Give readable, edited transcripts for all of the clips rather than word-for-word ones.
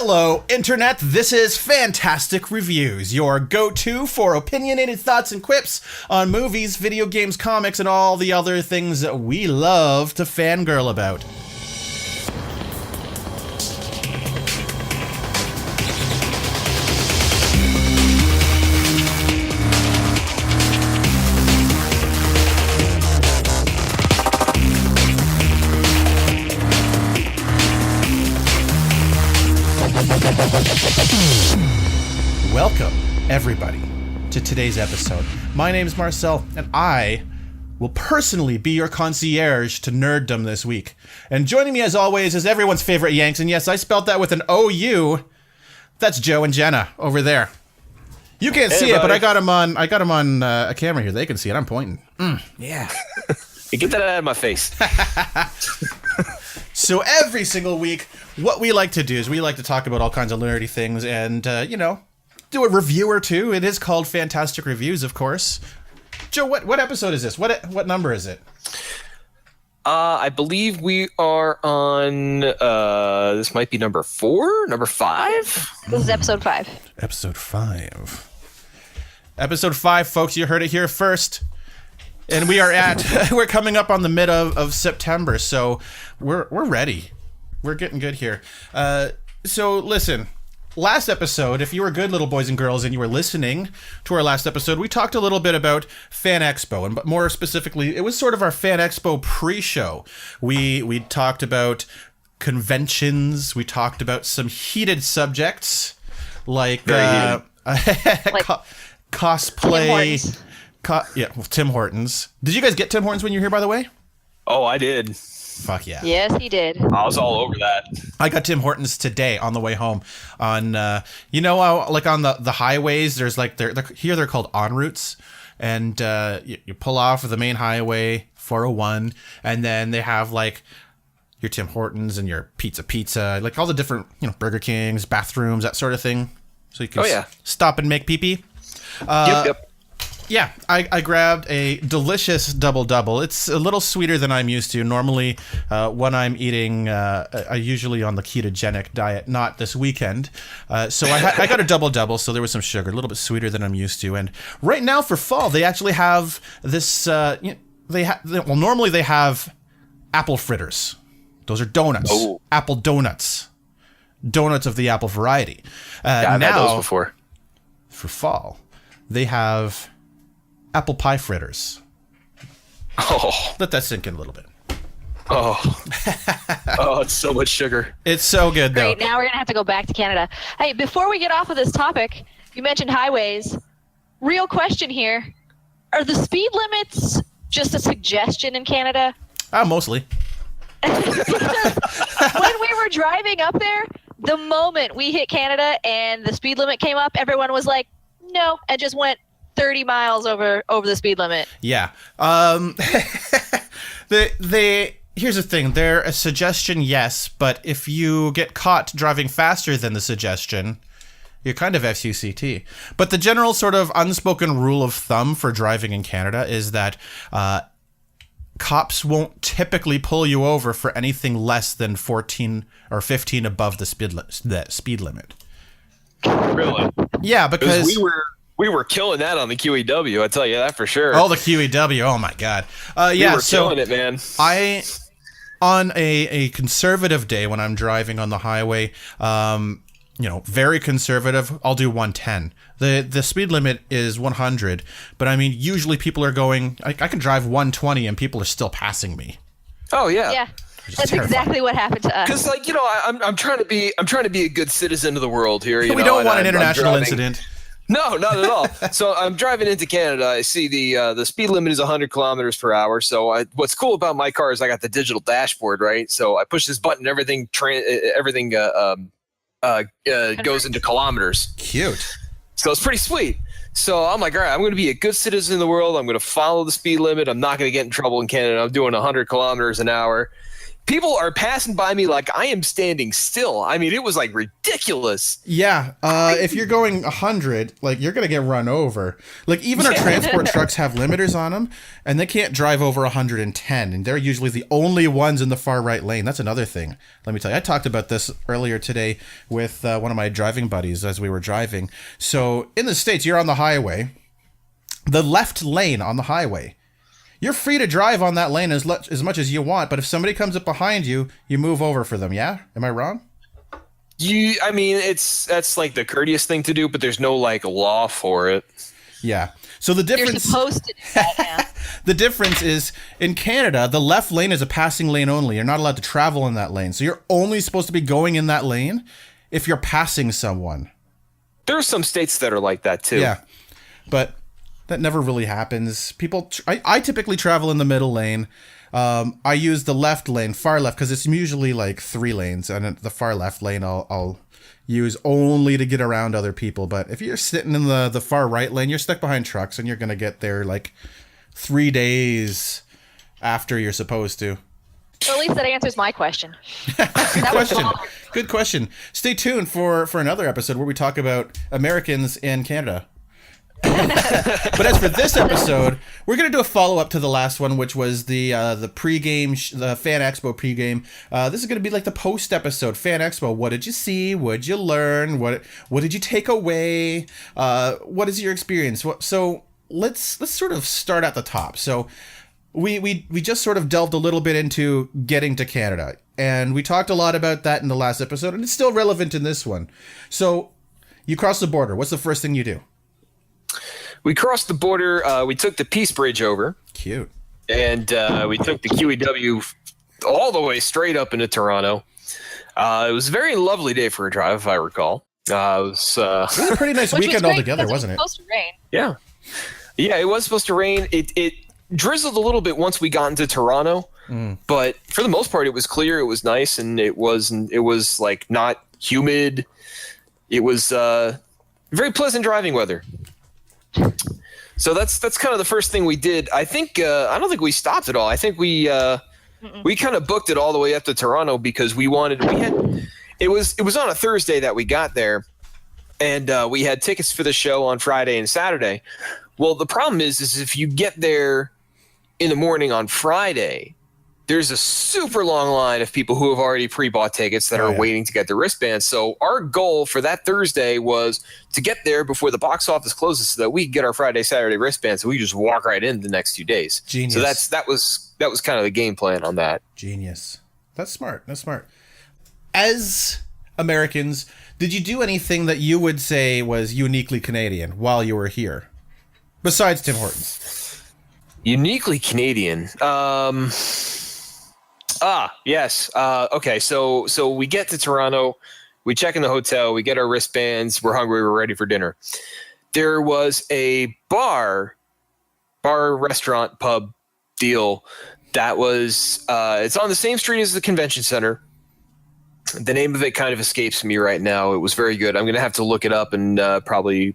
Hello, Internet. This is Fantastic Reviews, your go-to for opinionated thoughts and quips on movies, video games, comics, and all the other things that we love to fangirl about. Welcome, everybody, to today's episode. My name is Marcel, and I will personally be your concierge to nerddom this week. And joining me, as always, is everyone's favorite Yanks, and yes, I spelled that with an O-U. That's Joe and Jenna over there. You can't see it, but I got them on a camera here. They can see it. I'm pointing. Yeah. You get that out of my face. So every single week, what we like to do is we like to talk about all kinds of nerdy things and, do a review or two. It is called Fantastic Reviews, of course. Joe, what episode is this? What number is it? I believe we are on, this might be number 4, number 5? This is episode 5. Episode 5. Episode 5, folks, you heard it here first. And we are we're coming up on the mid of September, so we're ready. We're getting good here. So listen, last episode, if you were good little boys and girls and you were listening to our last episode, we talked a little bit about Fan Expo, and more specifically, it was sort of our Fan Expo pre-show. We talked about conventions. We talked about some heated subjects like cosplay. Tim Hortons. Did you guys get Tim Hortons when you were here, by the way? Oh, I did. Fuck yeah. Yes, he did. I was all over that. I got Tim Hortons today on the way home. On like on the highways, there's like they're called en routes, and you pull off of the main highway 401, and then they have like your Tim Hortons and your pizza, like all the different Burger Kings, bathrooms, that sort of thing. So you can stop and make pee-pee. Yep. Yeah, I grabbed a delicious double-double. It's a little sweeter than I'm used to. Normally, when I'm eating, I usually on the ketogenic diet, not this weekend. So I got a double-double, so there was some sugar, a little bit sweeter than I'm used to. And right now for fall, they actually have this, normally they have apple fritters. Those are donuts. Oh. Apple donuts. Donuts of the apple variety. I've had those before. For fall, they have apple pie fritters. Oh. Let that sink in a little bit. Oh. Oh, it's so much sugar. It's so good, though. Great, now we're going to have to go back to Canada. Hey, before we get off of this topic, you mentioned highways. Real question here. Are the speed limits just a suggestion in Canada? Mostly. When we were driving up there, the moment we hit Canada and the speed limit came up, everyone was like, no, and just went 30 miles over the speed limit. Yeah. Here's the thing. They're a suggestion, yes, but if you get caught driving faster than the suggestion, you're kind of FCCT. But the general sort of unspoken rule of thumb for driving in Canada is that cops won't typically pull you over for anything less than 14 or 15 above the speed limit. Really? Yeah, because we were killing that on the QEW, I tell you that for sure. Oh, the QEW. Oh, my God. We were killing it, man. On a conservative day when I'm driving on the highway, very conservative, I'll do 110. The speed limit is 100, but I mean, usually people are going, I can drive 120 and people are still passing me. Oh, yeah. Yeah. That's terrifying. Exactly what happened to us. Because, I'm trying to be a good citizen of the world here. We don't want an international incident. No, not at all. So I'm driving into Canada. I see the speed limit is 100 kilometers per hour. So what's cool about my car is I got the digital dashboard, right? So I push this button, everything goes into kilometers. Cute. So it's pretty sweet. So I'm like, all right, I'm going to be a good citizen of the world. I'm going to follow the speed limit. I'm not going to get in trouble in Canada. I'm doing 100 kilometers an hour. people are passing by me like I am standing still. I mean, it was like ridiculous. Yeah, if you're going 100, like you're gonna get run over. Like even our transport trucks have limiters on them, and they can't drive over 110, and they're usually the only ones in the far right lane. That's another thing. Let me tell you, I talked about this earlier today with one of my driving buddies as we were driving. So in the States, you're on the highway, the left lane on the highway. You're free to drive on that lane as much as you want, but if somebody comes up behind you, you move over for them, yeah? Am I wrong? I mean, that's like the courteous thing to do, but there's no like law for it. Yeah. So the difference... You're supposed to do that, yeah. The difference is, in Canada, the left lane is a passing lane only. You're not allowed to travel in that lane. So you're only supposed to be going in that lane if you're passing someone. There are some states that are like that, too. Yeah. But... that never really happens. I typically travel in the middle lane. I use the left lane, far left, because it's usually like 3 lanes, and the far left lane I'll use only to get around other people. But if you're sitting in the far right lane, you're stuck behind trucks, and you're gonna get there like 3 days after you're supposed to. Well, at least that answers my question. Good question. Good question. Stay tuned for another episode where we talk about Americans in Canada. But as for this episode, we're going to do a follow-up to the last one, which was the pregame, the Fan Expo pregame. This is going to be like the post-episode, Fan Expo. What did you see? What did you learn? What did you take away? What is your experience? So let's sort of start at the top. So we just sort of delved a little bit into getting to Canada, and we talked a lot about that in the last episode, and it's still relevant in this one. So you cross the border. What's the first thing you do? We crossed the border. We took the Peace Bridge over. Cute. And we took the QEW all the way straight up into Toronto. It was a very lovely day for a drive, if I recall. It was a pretty nice weekend altogether, wasn't it? It was supposed to rain. Yeah. Yeah, it was supposed to rain. It drizzled a little bit once we got into Toronto, but for the most part, it was clear. It was nice, and it was like not humid. It was very pleasant driving weather. So that's kind of the first thing we did. I think I don't think we stopped at all. I think we kind of booked it all the way up to Toronto because it was on a Thursday that we got there, and we had tickets for the show on Friday and Saturday. Well, the problem is if you get there in the morning on Friday, there's a super long line of people who have already pre-bought tickets that are waiting to get their wristbands. So our goal for that Thursday was to get there before the box office closes so that we could get our Friday, Saturday wristbands, so we just walk right in the next 2 days. Genius. So that was kind of the game plan on that. Genius. That's smart. As Americans, did you do anything that you would say was uniquely Canadian while you were here? Besides Tim Hortons. Uniquely Canadian. Yes. Okay. So we get to Toronto, we check in the hotel, we get our wristbands, we're hungry, we're ready for dinner. There was a bar, restaurant, pub deal that was, it's on the same street as the convention center. The name of it kind of escapes me right now. It was very good. I'm going to have to look it up and probably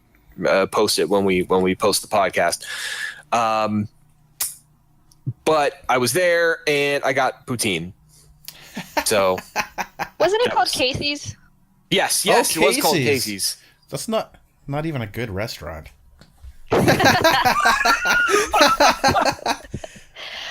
post it when we post the podcast. But I was there and I got poutine. So wasn't it called Casey's? Yes, Oh, it was called Casey's. That's not even a good restaurant.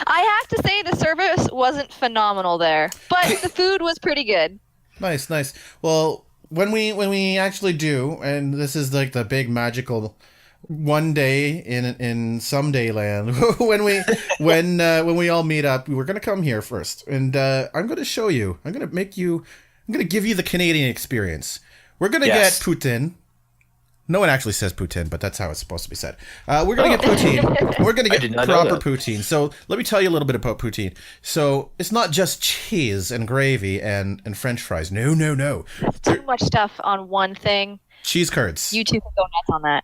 I have to say the service wasn't phenomenal there, but the food was pretty good. Nice. Well, when we actually do, and this is like the big magical one day in someday land when we all meet up, we're gonna come here first, and I'm gonna show you. I'm gonna give you the Canadian experience. We're gonna get poutine. No one actually says poutine, but that's how it's supposed to be said. We're gonna get poutine. We're gonna get proper poutine. So let me tell you a little bit about poutine. So it's not just cheese and gravy and French fries. No. That's too much stuff on one thing. Cheese curds. You two can go nuts on that.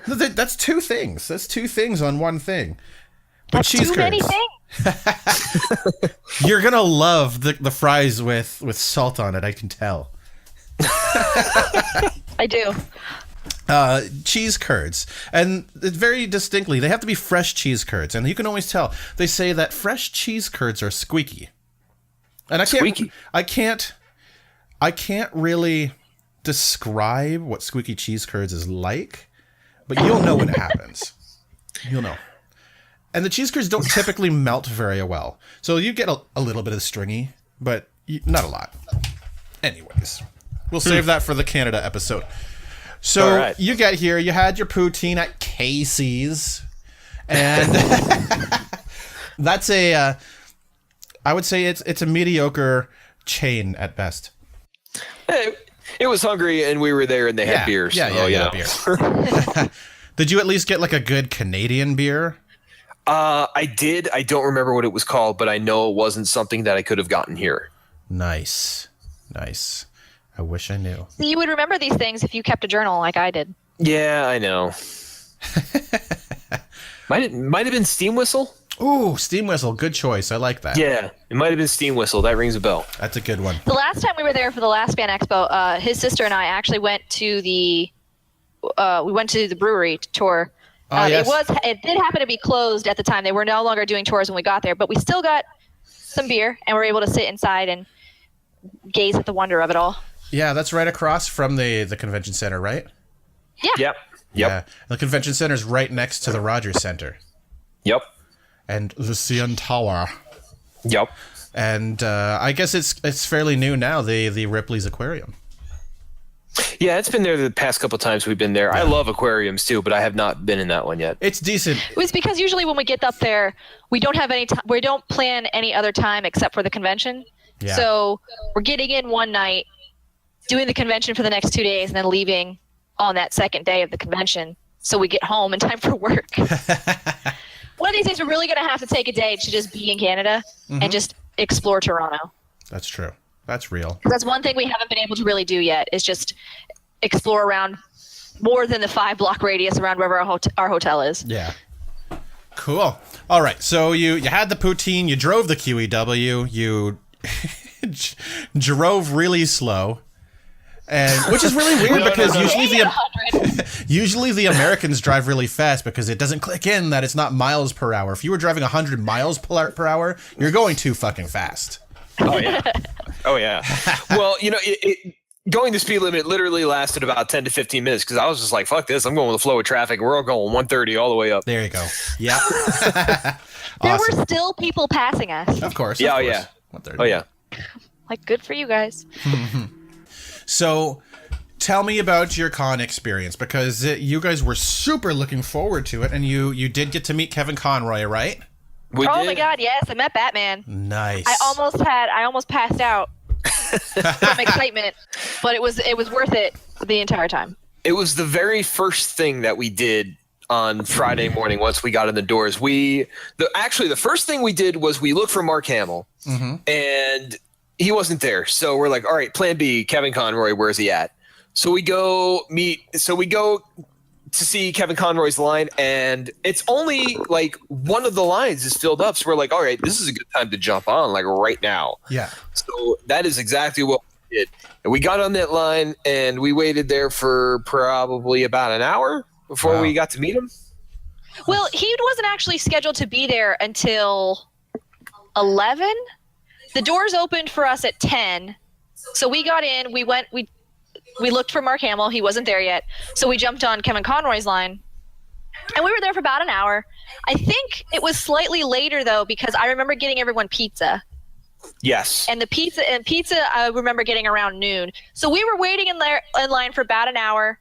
That's 2 things. That's 2 things on one thing. But That's cheese too many curds. things. You're gonna love the fries with salt on it. I can tell. I do. Cheese curds, and very distinctly, they have to be fresh cheese curds, and you can always tell. They say that fresh cheese curds are squeaky. And Squeaky. I can't really describe what squeaky cheese curds is like, but you'll know when it happens. You'll know. And the cheese curds don't typically melt very well. So you get a little bit of stringy, but not a lot. Anyways, we'll save that for the Canada episode. So you get here, you had your poutine at Casey's, and that's I would say it's a mediocre chain at best. Hey, it was hungry, and we were there, and they had beer. Yeah, beer. Did you at least get like a good Canadian beer? I did. I don't remember what it was called, but I know it wasn't something that I could have gotten here. Nice. I wish I knew. So you would remember these things if you kept a journal like I did. Yeah, I know. might have been Steam Whistle. Ooh, Steam Whistle. Good choice. I like that. Yeah, it might have been Steam Whistle. That rings a bell. That's a good one. The last time we were there for the last Fan Expo, his sister and I actually went to the brewery tour. Yes. It did happen to be closed at the time. They were no longer doing tours when we got there, but we still got some beer and were able to sit inside and gaze at the wonder of it all. Yeah, that's right across from the convention center, right? Yeah. Yep. Yeah. The convention center is right next to the Rogers Center. Yep. And the CN Tower. Yep. And I guess it's fairly new now, the Ripley's Aquarium. Yeah, it's been there the past couple times we've been there. Yeah. I love aquariums too, but I have not been in that one yet. It's decent. It was because usually when we get up there, we don't have any time. We don't plan any other time except for the convention. Yeah. So we're getting in one night, doing the convention for the next 2 days, and then leaving on that second day of the convention. So we get home in time for work. One of these days, we're really going to have to take a day to just be in Canada and just explore Toronto. That's true. That's real. That's one thing we haven't been able to really do yet is just explore around more than the 5-block radius around wherever our hotel is. Yeah. Cool. All right. So you had the poutine. You drove the QEW. You drove really slow. And which is really weird because usually the Americans drive really fast because it doesn't click in that it's not miles per hour. If you were driving 100 miles per hour, you're going too fucking fast. Oh yeah. Well, going the speed limit literally lasted about 10 to 15 minutes because I was just like, fuck this, I'm going with the flow of traffic. We're all going 130 all the way up. There you go. Yeah. There were still people passing us. Of course. Yeah. Of Oh course. yeah. Oh yeah. Like, good for you guys. So tell me about your con experience because you guys were super looking forward to it and you did get to meet Kevin Conroy, right? My God, yes. I met Batman. Nice. I almost passed out from excitement, but it was worth it the entire time. It was the very first thing that we did on Friday morning once we got in the doors. The first thing we did was we looked for Mark Hamill, and he wasn't there. So we're like, all right, plan B, Kevin Conroy, where's he at? So we go to see Kevin Conroy's line, and it's only like one of the lines is filled up. So we're like, all right, this is a good time to jump on, like right now. Yeah. So that is exactly what we did. And we got on that line, and we waited there for probably about an hour before we got to meet him. Well, he wasn't actually scheduled to be there until 11. The doors opened for us at 10. So we got in, we looked for Mark Hamill. He wasn't there yet. So we jumped on Kevin Conroy's line. And we were there for about an hour. I think it was slightly later, though, because I remember getting everyone pizza. Yes. And pizza I remember getting around noon. So we were waiting in line for about an hour.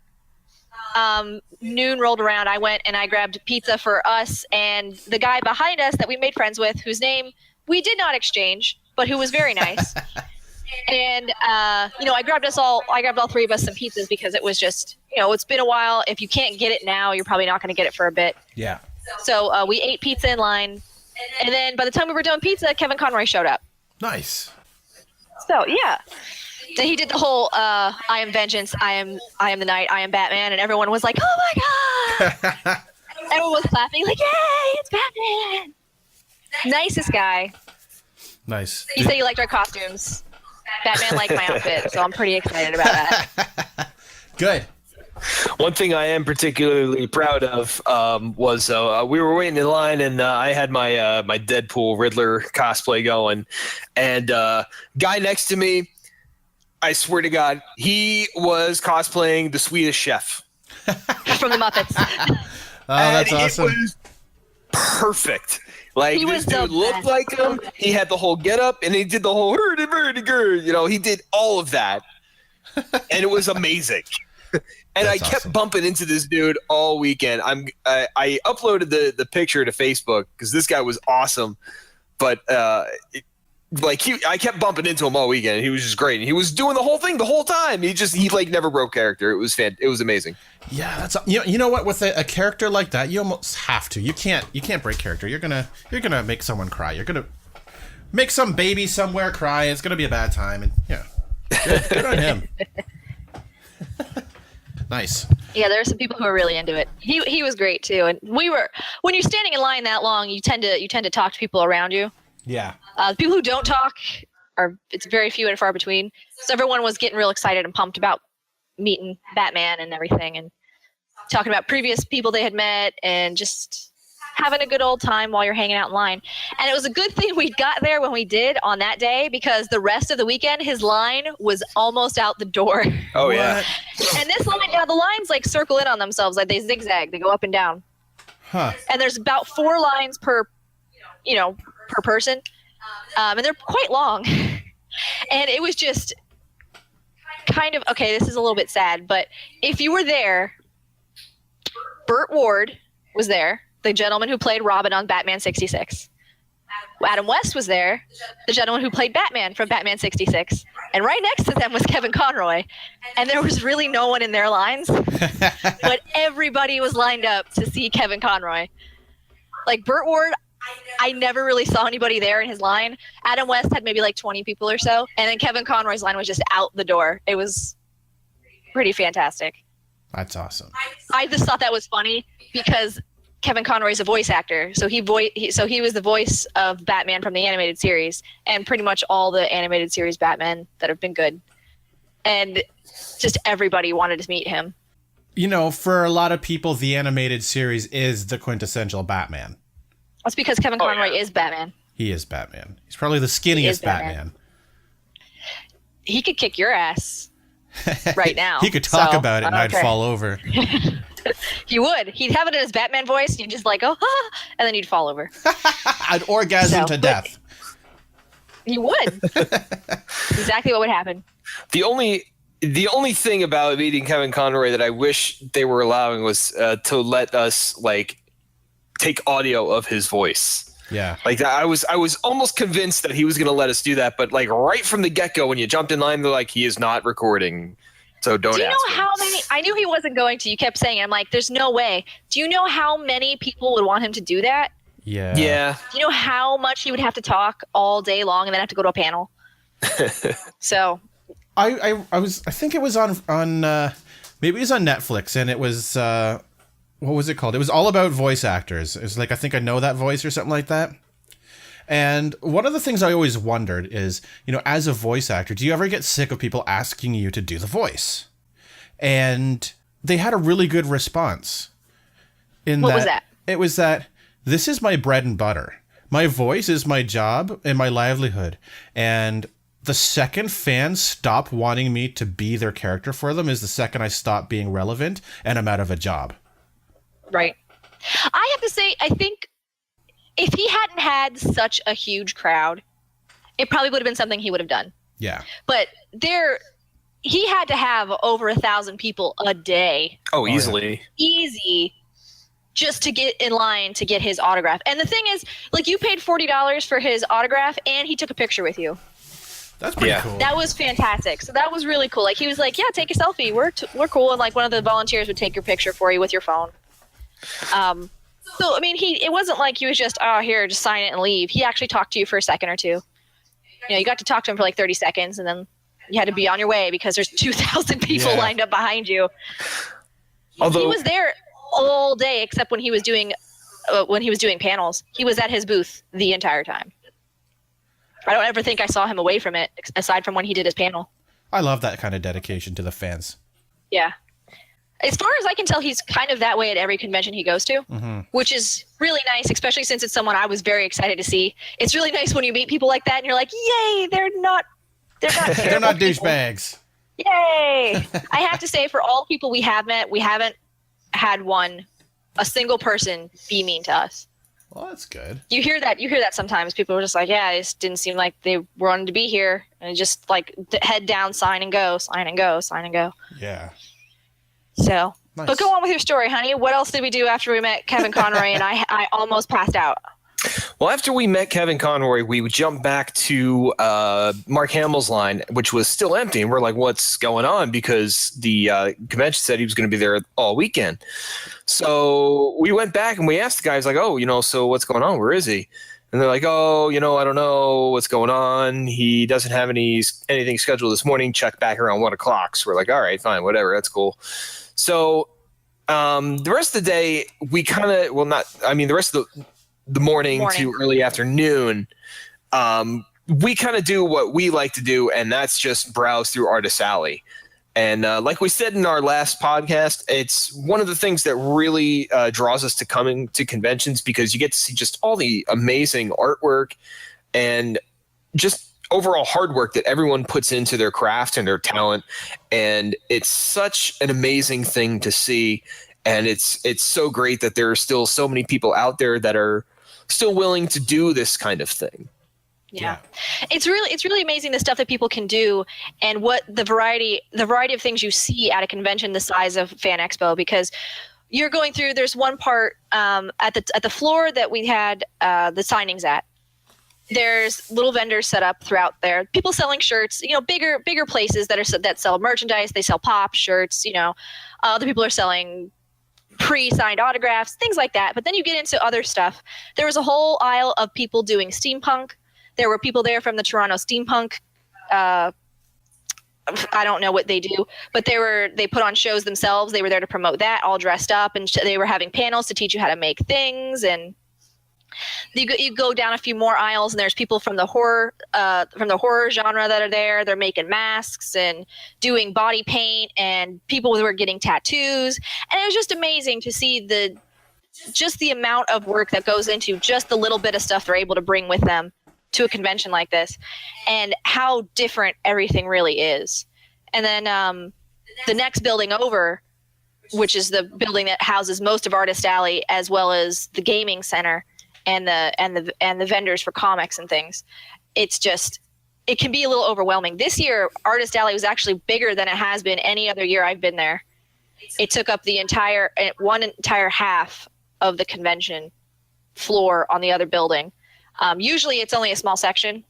Noon rolled around. I went and I grabbed pizza for us and the guy behind us that we made friends with, whose name we did not exchange, but who was very nice. And, I grabbed all three of us some pizzas because it was just, it's been a while. If you can't get it now, you're probably not going to get it for a bit. Yeah. So we ate pizza in line. And then by the time we were done pizza, Kevin Conroy showed up. Nice. So, yeah. Then he did the whole, I am vengeance, I am the night, I am Batman. And everyone was like, oh my God. Everyone was clapping like, yay, it's Batman. Nicest guy. Nice. He said he liked our costumes. Batman liked my outfit, so I'm pretty excited about that. Good. One thing I am particularly proud of was we were waiting in line, and I had my my Deadpool Riddler cosplay going, and guy next to me, I swear to God, he was cosplaying the Swedish Chef From the Muppets. Oh, that's and awesome. It was perfect. Like, He this was the dude looked best. like him. He had the whole getup, and he did the whole hurdy-burdy-gur. You know, he did all of that, and it was amazing. And That's I kept awesome. bumping into this dude all weekend. I uploaded the picture to Facebook because this guy was awesome, but I kept bumping into him all weekend. He was just great. And he was doing the whole thing the whole time. He like never broke character. It was It was amazing. Yeah, that's you know what, with a character like that, you almost have to. You can't break character. You're gonna make someone cry. You're gonna make some baby somewhere cry. It's gonna be a bad time, and yeah, good on him. Nice. Yeah, there are some people who are really into it. He was great too, and when you're standing in line that long, you tend to talk to people around you. Yeah. The people who don't talk it's very few and far between. So everyone was getting real excited and pumped about meeting Batman and everything, and talking about previous people they had met, and just having a good old time while you're hanging out in line. And it was a good thing we got there when we did on that day, because the rest of the weekend his line was almost out the door. Oh yeah. And this line, the lines like circle in on themselves, like they zigzag, they go up and down. Huh. And there's about 4 lines per person, and they're quite long. And it was just kind of, okay, this is a little bit sad, but if you were there, Burt Ward was there, the gentleman who played Robin on Batman 66. Adam West was there, the gentleman who played Batman from Batman 66. And right next to them was Kevin Conroy. And there was really no one in their lines, but everybody was lined up to see Kevin Conroy. Like Burt Ward, I never really saw anybody there in his line. Adam West had maybe like 20 people or so. And then Kevin Conroy's line was just out the door. It was pretty fantastic. That's awesome. I just thought that was funny because Kevin Conroy's a voice actor, so he was the voice of Batman from the animated series, and pretty much all the animated series Batman that have been good, and just everybody wanted to meet him. You know, for a lot of people, the animated series is the quintessential Batman. That's because Kevin Conroy is Batman. He is Batman. He's probably the skinniest Batman. He could kick your ass right now. He could talk about it and I'd fall over. He would. He'd have it in his Batman voice, and you'd just like, oh, ah, and then you'd fall over. I'd orgasm to death. You would. Exactly what would happen. The only thing about meeting Kevin Conroy that I wish they were allowing was to let us like take audio of his voice. Yeah. Like I was almost convinced that he was going to let us do that, but like right from the get-go when you jumped in line, they're like, he is not recording. So don't ask. Do you know him. how many? I knew he wasn't going to. You kept saying it. I'm like, there's no way. Do you know how many people would want him to do that? Yeah. Yeah. Do you know how much he would have to talk all day long and then have to go to a panel? So I think it was on maybe it was on Netflix, and it was what was it called? It was all about voice actors. It was like, I think I know that voice or something like that. And one of the things I always wondered is, you know, as a voice actor, do you ever get sick of people asking you to do the voice? And they had a really good response. What was that? It was that this is my bread and butter. My voice is my job and my livelihood. And the second fans stop wanting me to be their character for them is the second I stop being relevant and I'm out of a job. Right. I have to say, I think if he hadn't had such a huge crowd, it probably would have been something he would have done. Yeah. But he had to have over 1,000 people a day. Oh, easily. Easy. Just to get in line to get his autograph. And the thing is, like, you paid $40 for his autograph and he took a picture with you. That's pretty cool. That was fantastic. So that was really cool. Like, he was like, yeah, take a selfie. We're cool. And like one of the volunteers would take your picture for you with your phone. So, I mean, it wasn't like he was just, oh, here, just sign it and leave. He actually talked to you for a second or two. You know, you got to talk to him for like 30 seconds, and then you had to be on your way because there's 2,000 people lined up behind you. Although he was there all day except when he was doing panels. He was at his booth the entire time. I don't ever think I saw him away from it, aside from when he did his panel. I love that kind of dedication to the fans. Yeah. As far as I can tell, he's kind of that way at every convention he goes to, which is really nice, especially since it's someone I was very excited to see. It's really nice when you meet people like that and you're like, yay, they're not they're not douchebags. Yay! I have to say, for all the people we have met, we haven't had a single person be mean to us. Well, that's good. You hear that sometimes. People are just like, yeah, it just didn't seem like they wanted to be here. And just like head down, sign and go, sign and go, sign and go. Yeah. So, nice. But go on with your story, honey. What else did we do after we met Kevin Conroy and I almost passed out? Well, after we met Kevin Conroy, we jumped back to Mark Hamill's line, which was still empty. And we're like, what's going on? Because the convention said he was going to be there all weekend. So we went back and we asked the guys, like, oh, so what's going on? Where is he? And they're like, oh, I don't know what's going on. He doesn't have anything scheduled this morning. Check back around 1 o'clock. So we're like, all right, fine, whatever. That's cool. So the rest of the day, the rest of the morning to early afternoon, we kind of do what we like to do, and that's just browse through Artist Alley. And like we said in our last podcast, it's one of the things that really draws us to coming to conventions, because you get to see just all the amazing artwork and just overall hard work that everyone puts into their craft and their talent. And it's such an amazing thing to see. And it's so great that there are still so many people out there that are still willing to do this kind of thing. Yeah. It's really amazing the stuff that people can do, and what the variety of things you see at a convention the size of Fan Expo, because you're going through, there's one part at the floor that we had the signings at. There's little vendors set up throughout there, people selling shirts, bigger places that sell merchandise, they sell pop shirts, other people are selling pre-signed autographs, things like that. But then you get into other stuff. There was a whole aisle of people doing steampunk. There were people there from the Toronto Steampunk. I don't know what they do, but they put on shows themselves. They were there to promote that, all dressed up, and they were having panels to teach you how to make things. And you go down a few more aisles, and there's people from the horror genre that are there. They're making masks and doing body paint, and people who were getting tattoos. And it was just amazing to see the amount of work that goes into just the little bit of stuff they're able to bring with them to a convention like this, and how different everything really is. And then the next building over, which is the building that houses most of Artist Alley, as well as the gaming center and the vendors for comics and things, it can be a little overwhelming. This year, Artist Alley was actually bigger than it has been any other year I've been there. It took up one entire half of the convention floor on the other building. Usually it's only a small section.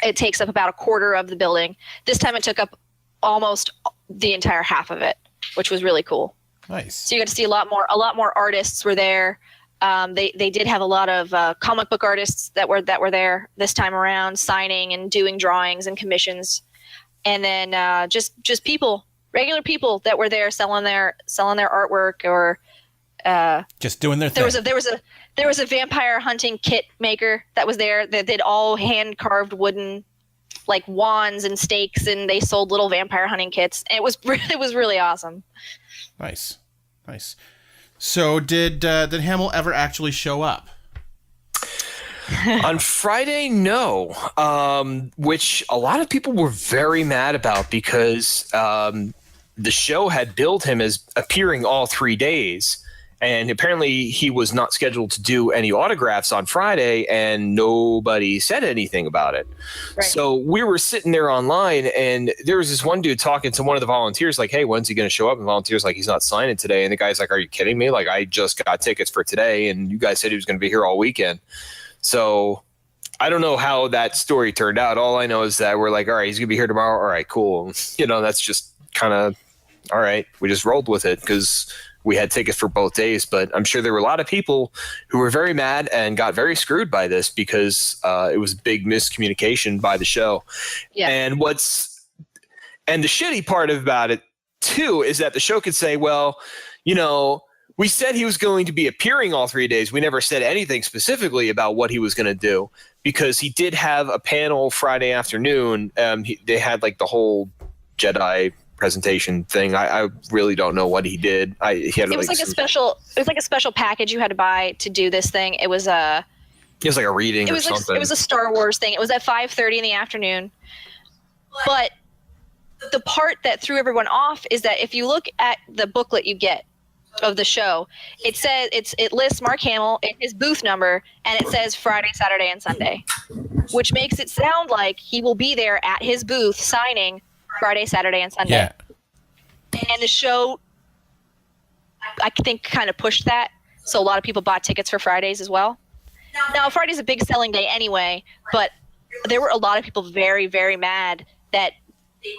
It takes up about a quarter of the building. This time it took up almost the entire half of it, which was really cool. Nice. So you got to see a lot more artists were there. They did have a lot of comic book artists that were there this time around, signing and doing drawings and commissions. And then just people, regular people that were there selling their artwork, or just doing their thing. There was a vampire hunting kit maker that was there that did all hand carved wooden, like, wands and stakes, and they sold little vampire hunting kits. And it was really awesome. Nice. So did Hamill ever actually show up? On Friday, no. Which a lot of people were very mad about, because the show had billed him as appearing all 3 days. And apparently he was not scheduled to do any autographs on Friday, and nobody said anything about it. Right. So we were sitting there online, and there was this one dude talking to one of the volunteers, like, hey, when's he going to show up? And the volunteer's like, he's not signing today. And the guy's like, are you kidding me? Like, I just got tickets for today, and you guys said he was going to be here all weekend. So I don't know how that story turned out. All I know is that we're like, all right, he's going to be here tomorrow. All right, cool. That's just kind of, all right, we just rolled with it, because we had tickets for both days. But I'm sure there were a lot of people who were very mad and got very screwed by this, because it was big miscommunication by the show. Yeah. And the shitty part about it too is that the show could say, well, we said he was going to be appearing all 3 days. We never said anything specifically about what he was going to do, because he did have a panel Friday afternoon. They had like the whole Jedi presentation thing. I really don't know what he did. He had It was like a special package you had to buy to do this thing. It was like a reading or something. It was a Star Wars thing. It was at 5:30 in the afternoon. But the part that threw everyone off is that if you look at the booklet you get of the show, it says it lists Mark Hamill and his booth number, and it says Friday, Saturday, and Sunday, which makes it sound like he will be there at his booth signing Friday, Saturday, and Sunday. Yeah. And the show, I think, kind of pushed that, so a lot of people bought tickets for Fridays as well. Now, Friday's a big selling day anyway, but there were a lot of people very, very mad that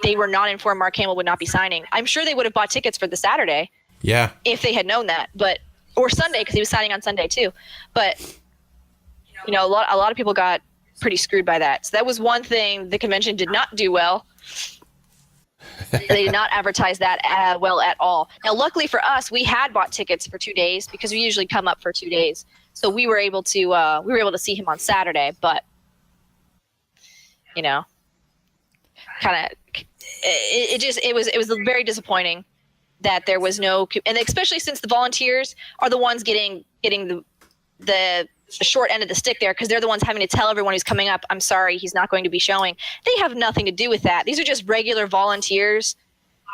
they were not informed Mark Hamill would not be signing. I'm sure they would have bought tickets for the Saturday. Yeah. If they had known that, or Sunday, because he was signing on Sunday too. But a lot of people got pretty screwed by that. So that was one thing the convention did not do well. They did not advertise that well at all. Now, luckily for us, we had bought tickets for 2 days because we usually come up for 2 days. So we were able to see him on Saturday. But kind of it was very disappointing that there was no, and especially since the volunteers are the ones getting the short end of the stick there, because they're the ones having to tell everyone who's coming up, I'm sorry, he's not going to be showing. They have nothing to do with that. These are just regular volunteers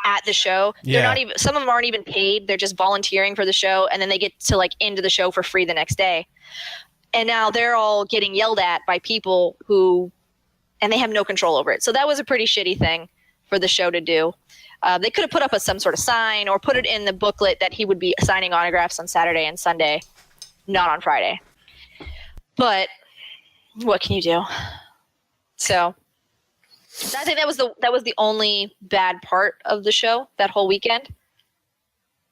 at the show. Yeah. They're not even, some of them aren't even paid. They're just volunteering for the show, and then they get to into the show for free the next day. And now they're all getting yelled at by people and they have no control over it. So that was a pretty shitty thing for the show to do. They could have put up some sort of sign or put it in the booklet that he would be signing autographs on Saturday and Sunday, not on Friday. But what can you do? So I think that was the only bad part of the show that whole weekend.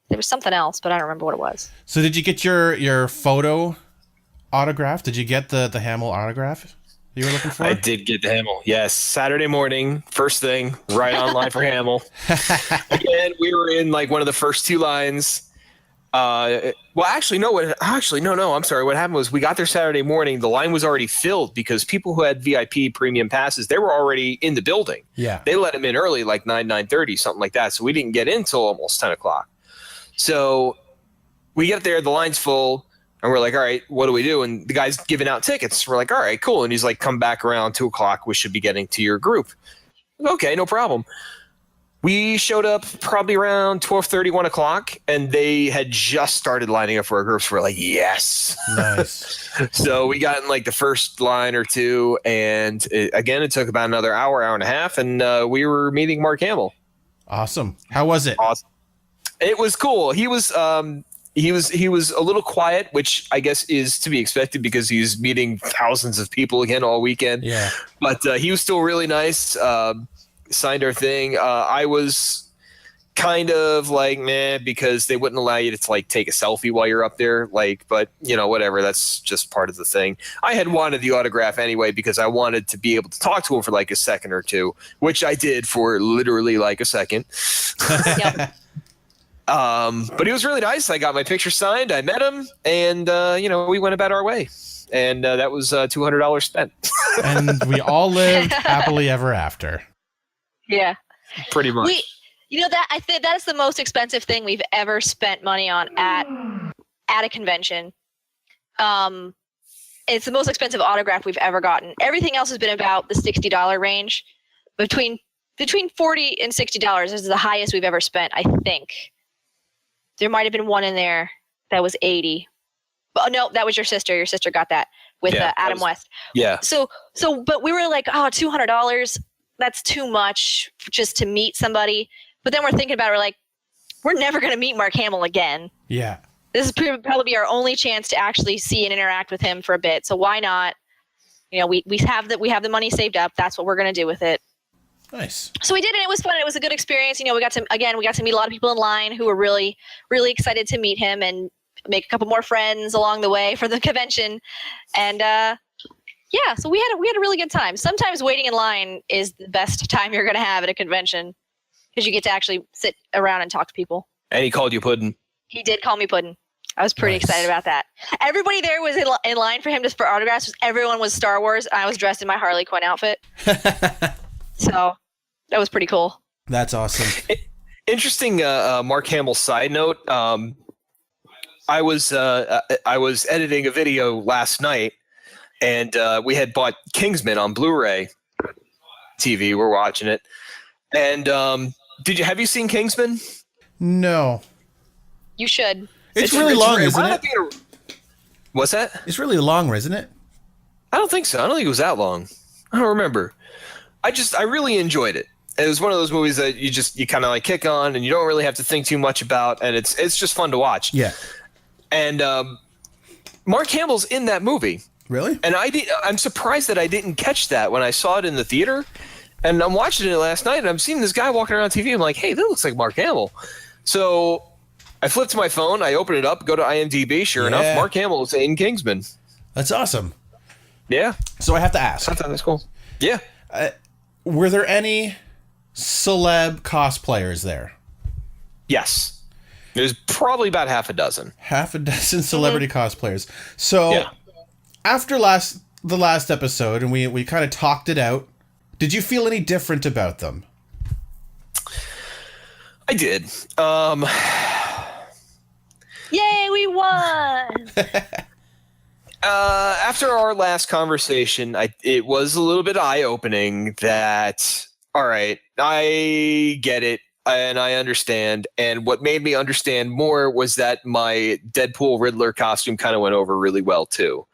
There was something else, but I don't remember what it was. So did you get your photo autograph? Did you get the Hamill autograph you were looking for? I did get the Hamill. Yes, Saturday morning, first thing, right online for Hamill. Again, we were in one of the first two lines. I'm sorry. What happened was we got there Saturday morning. The line was already filled because people who had VIP premium passes, they were already in the building. Yeah. They let them in early, 9:30, something like that. So we didn't get in until almost 10 o'clock. So we get there, the line's full. And we're like, all right, what do we do? And the guy's giving out tickets. We're like, all right, cool. And he's like, come back around 2 o'clock. We should be getting to your group. Okay, no problem. We showed up probably around 12:30, 1 o'clock, and they had just started lining up for our groups. We're like, yes. Nice. So we got in the first line or two. And it took about another hour and a half. And we were meeting Mark Hamill. Awesome. How was it? Awesome. It was cool. He was a little quiet, which I guess is to be expected because he's meeting thousands of people again all weekend. Yeah. But he was still really nice. Signed our thing. I was kind of meh, because they wouldn't allow you to take a selfie while you're up there. But whatever. That's just part of the thing. I had wanted the autograph anyway because I wanted to be able to talk to him for a second or two, which I did for literally a second. Yep. But he was really nice. I got my picture signed. I met him, and we went about our way, and that was $200 spent. And we all lived happily ever after. Yeah, pretty much. I think that is the most expensive thing we've ever spent money on at a convention. It's the most expensive autograph we've ever gotten. Everything else has been about the $60 range. Between $40 and $60 is the highest we've ever spent, I think. There might have been one in there that was $80. But no, that was your sister. Your sister got that with Adam West. Yeah. So, but we were like, $200. That's too much just to meet somebody. But then we're thinking about it. We're like, we're never going to meet Mark Hamill again. Yeah. This is probably our only chance to actually see and interact with him for a bit. So why not? We have the money saved up. That's what we're going to do with it. Nice. So we did, and it was fun. It was a good experience. We got to meet a lot of people in line who were really, really excited to meet him and make a couple more friends along the way for the convention. And so we had a really good time. Sometimes waiting in line is the best time you're going to have at a convention because you get to actually sit around and talk to people. And he called you Puddin'. He did call me Puddin'. I was pretty excited about that. Everybody there was in line for him for autographs. Everyone was Star Wars. I was dressed in my Harley Quinn outfit. So that was pretty cool. That's awesome. interesting Mark Hamill side note. I was editing a video last night, and we had bought Kingsman on Blu-ray TV. We're watching it, and have you seen Kingsman? No. You should. It's really long, isn't it? What's that? It's really long, isn't it? I don't think so. I don't think it was that long. I don't remember. I really enjoyed it. It was one of those movies that you kind of like kick on and you don't really have to think too much about, and it's just fun to watch. Yeah. And Mark Hamill's in that movie. Really? And I'm surprised that I didn't catch that when I saw it in the theater. And I'm watching it last night, and I'm seeing this guy walking around TV. I'm like, hey, that looks like Mark Hamill. So I flipped to my phone. I open it up, go to IMDb. Sure enough, Mark Hamill is in Kingsman. That's awesome. Yeah. So I have to ask. I thought that's cool. Yeah. Were there any celeb cosplayers there? Yes. There's probably about half a dozen. Half a dozen celebrity cosplayers. So after the last episode, and we kind of talked it out, did you feel any different about them? I did. Yay, we won! After our last conversation, it was a little bit eye-opening that, all right, I get it, and I understand. And what made me understand more was that my Deadpool Riddler costume kind of went over really well, too.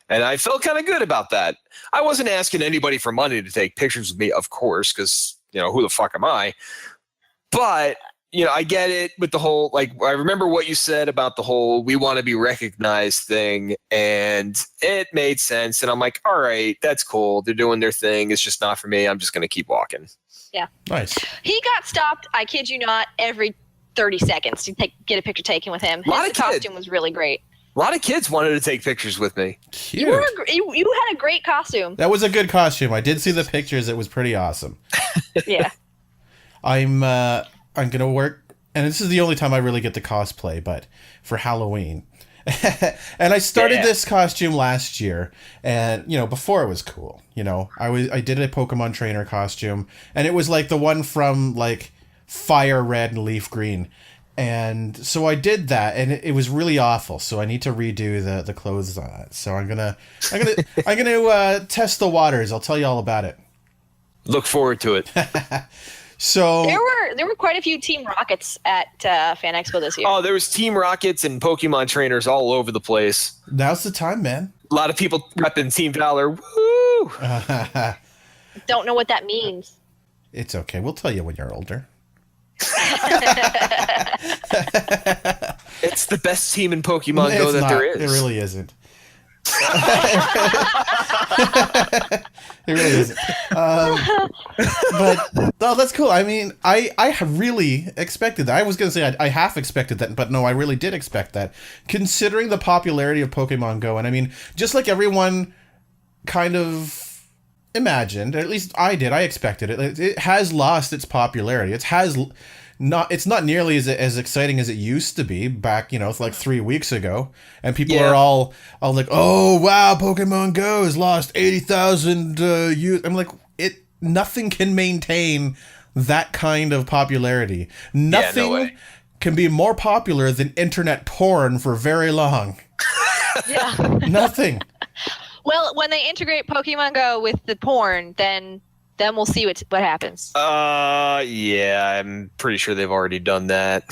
And I felt kind of good about that. I wasn't asking anybody for money to take pictures with me, of course, because, who the fuck am I? But, I get it with the whole, I remember what you said about the whole we want to be recognized thing, and it made sense. And I'm like, all right, that's cool. They're doing their thing. It's just not for me. I'm just going to keep walking. Yeah. Nice. He got stopped, I kid you not, every 30 seconds to get a picture taken with him. His costume was really great. A lot of kids wanted to take pictures with me. Cute. You had a great costume. That was a good costume. I did see the pictures. It was pretty awesome. Yeah. I'm gonna work, and this is the only time I really get to cosplay, but for Halloween. And I started this costume last year, and before it was cool. I did a Pokemon trainer costume, and it was like the one from like Fire Red and Leaf Green. And so I did that, and it was really awful. So I need to redo the clothes on it. So I'm gonna test the waters. I'll tell you all about it. Look forward to it. So there were quite a few Team Rockets at Fan Expo this year. Oh, there was Team Rockets and Pokemon trainers all over the place. Now's the time, man. A lot of people repping Team Valor. Woo! Don't know what that means. It's okay. We'll tell you when you're older. It's the best team in Pokemon Go that there is. It really isn't. It really isn't. But that's cool. I mean, I really expected that. I was going to say I half expected that, but no, I really did expect that. Considering the popularity of Pokemon Go, and I mean, just like everyone kind of imagined, or at least I did, I expected it. It has lost its popularity. It's not nearly as exciting as it used to be back, like 3 weeks ago. And people are all like, "Oh wow, Pokemon Go has lost 80,000 use." I'm like, nothing can maintain that kind of popularity. Nothing can be more popular than internet porn for very long. Yeah. Nothing. Well, when they integrate Pokemon Go with the porn, then we'll see what happens. Yeah, I'm pretty sure they've already done that.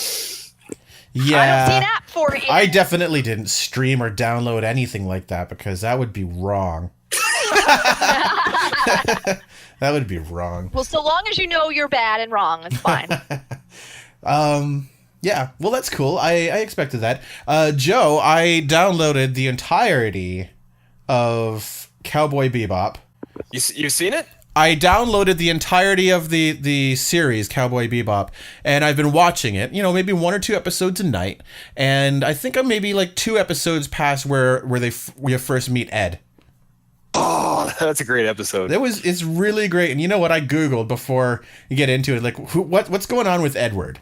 Yeah. I don't see an app for it yet. I definitely didn't stream or download anything like that because that would be wrong. That would be wrong. Well, so long as you know you're bad and wrong, it's fine. Yeah, well, that's cool. I expected that. Joe, I downloaded the entirety of Cowboy Bebop. You've seen it? I downloaded the entirety of the series Cowboy Bebop, and I've been watching it. Maybe 1 or 2 episodes a night, and I think I'm maybe like 2 episodes past where we first meet Ed. Oh, that's a great episode. It's really great. And you know what I Googled before you get into it? Like, what's going on with Edward?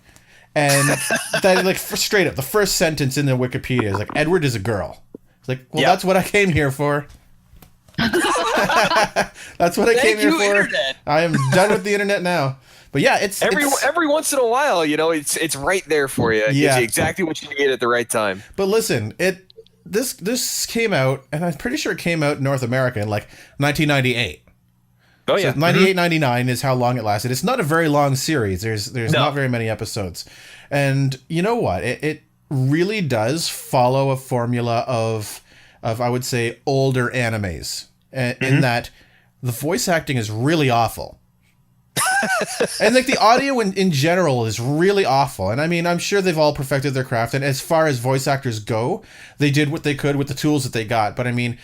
And that, like, straight up, the first sentence in the Wikipedia is like, Edward is a girl. It's like, well, that's what I came here for. That's what I came here for. Internet. I am done with the internet now. But yeah, it's every once in a while, it's right there for you. It gives you exactly what you need at the right time. But listen, this came out, and I'm pretty sure it came out in North America in like 1998. Oh yeah, so 98, 99 is how long it lasted. It's not a very long series. There's not very many episodes, and you know what? It really does follow a formula of I would say older animes, in that the voice acting is really awful. And like the audio in general is really awful. And I mean, I'm sure they've all perfected their craft. And as far as voice actors go, they did what they could with the tools that they got. But I mean,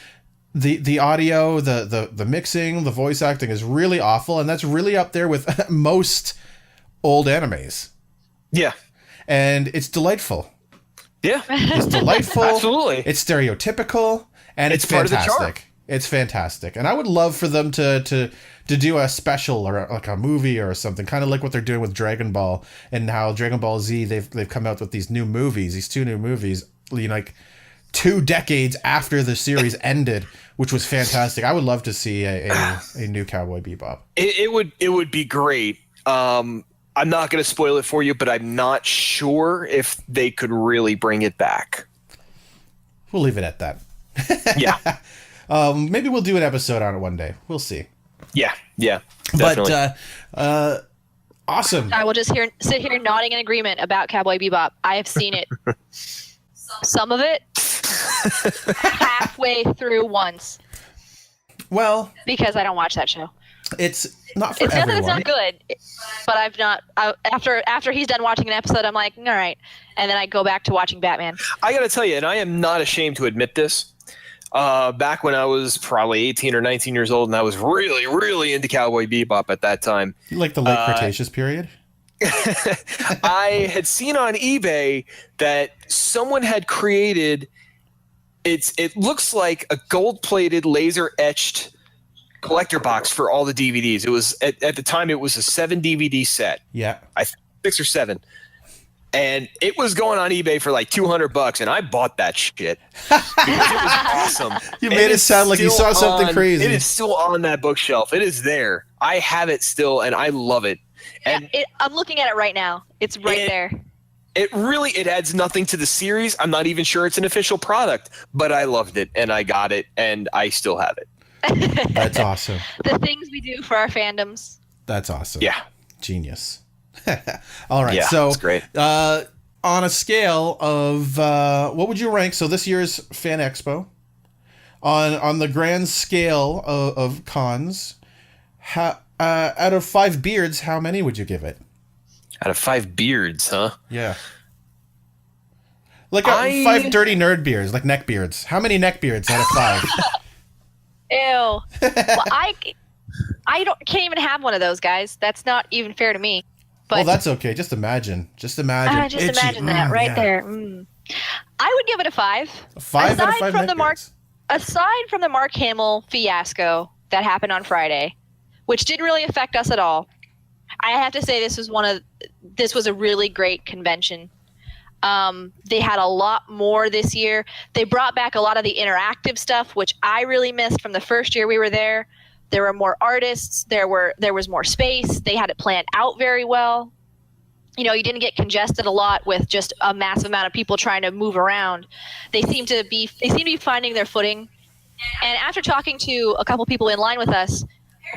the audio, the mixing, the voice acting is really awful. And that's really up there with most old animes. Yeah. And it's delightful. Yeah. It's delightful. Absolutely. It's stereotypical. And it's part fantastic. of the charm. It's fantastic. And I would love for them to do a special or like a movie or something, kind of like what they're doing with Dragon Ball, and how Dragon Ball Z, they've come out with these two new movies, like 2 decades after the series ended, which was fantastic. I would love to see a new Cowboy Bebop. It would be great. I'm not going to spoil it for you, but I'm not sure if they could really bring it back. We'll leave it at that. Yeah. Maybe we'll do an episode on it one day. We'll see. Yeah, definitely. But awesome. I will just sit here nodding in agreement about Cowboy Bebop. I have seen it, some of it, halfway through once. Well, because I don't watch that show. It's not for it's not everyone. that it's not good, but I've not. After he's done watching an episode, I'm like, all right, and then I go back to watching Batman. I got to tell you, and I am not ashamed to admit this. Back when I was probably 18 or 19 years old, and I was really, really into Cowboy Bebop at that time. You like the late Cretaceous period? I had seen on eBay that someone had created. It looks like a gold-plated, laser-etched collector box for all the DVDs. It was at the time it was a 7 DVD set. Yeah, 6 or 7. And it was going on eBay for like $200, and I bought that shit because it was awesome. You made it sound like you saw something crazy. It is still on that bookshelf. It is there. I have it still, and I love it. And I'm looking at it right now. It's right there. It adds nothing to the series. I'm not even sure it's an official product, but I loved it, and I got it, and I still have it. That's awesome. The things we do for our fandoms. That's awesome. Yeah. Genius. All right. Yeah, so that's great. On a scale of what would you rank? So this year's Fan Expo, on the grand scale of cons, out of 5 beards, how many would you give it? Out of 5 beards, huh? Yeah. Like 5 dirty nerd beards, like neck beards. How many neck beards out of 5? Ew. Well, I can't even have one of those, guys. That's not even fair to me. But well, that's okay. Just imagine. Just imagine. Just imagine that right there. I would give it a 5. A 5 out of 5 neck beards. Aside from the Mark Hamill fiasco that happened on Friday, which didn't really affect us at all, I have to say this was a really great convention. They had a lot more this year. They brought back a lot of the interactive stuff, which I really missed from the first year we were there. There were more artists. There was more space. They had it planned out very well. You didn't get congested a lot with just a massive amount of people trying to move around. They seem to be finding their footing. And after talking to a couple people in line with us,